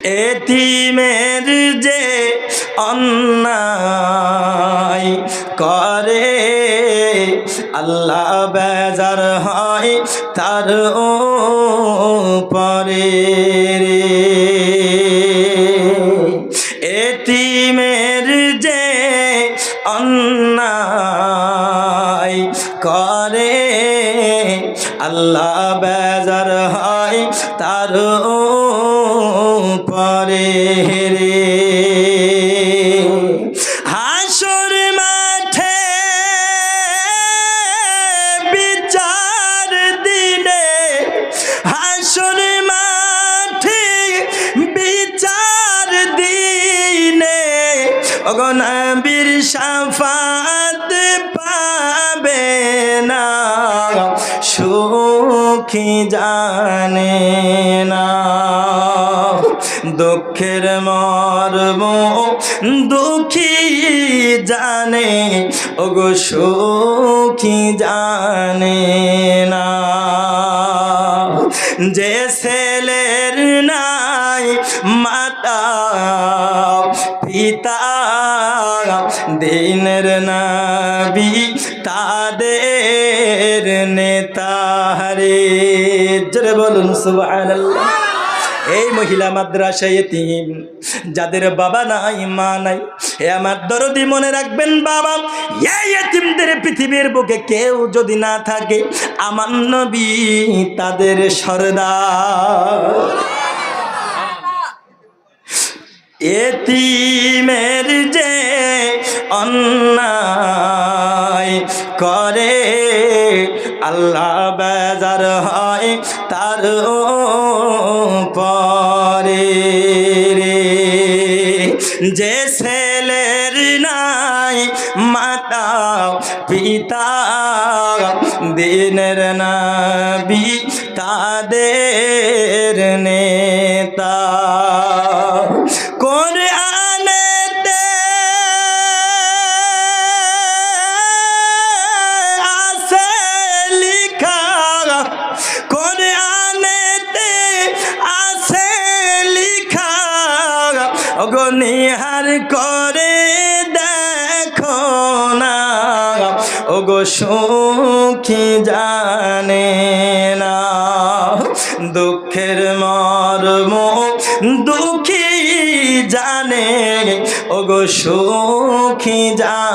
এতিমের যে অন্যায় করে আল্লাহ বেজার হয় তার উপরে রে। এতিমের যে অন্যায় করে আল্লাহ বেজার হয় তার উপরে রে। হাসর মাঠে বিচার দিনে, হাসর মাঠে বিচার দিনে ওগো নবীর শাফাত পাবে না সুখী জানে না। দুঃখের মর্ম দুঃখী জানে ওগো সুখী জানে না। যে ছেলের নাই মাতা পিতা দিনের নবী তাদের নেতা রে। জোরে বলুন সুবহানাল্লাহ। এই মহিলা মাদ্রাসা এতিম, যাদের বাবা নাই মা নাই, হে আমার দরদি মনে রাখবেন বাবা, এই এতিমদের পৃথিবীর বুকে কেউ যদি না থাকে আমার নবী তাদের সরদার। এতিমের যে অন্যায় করে আল্লাহ বেজার হয় তার উপরে রে। যে ছেলের নাই মাতা পিতা দিনের নবী তাদের নেতা। কোরআনেতে আছে লিখা, কোরআনেতে আছে লিখা ওগো নিহার করে দেখো না ওগো সুখী জানে না। দুঃখের মর্ম দুঃখী জানে ওগো সুখী জানে।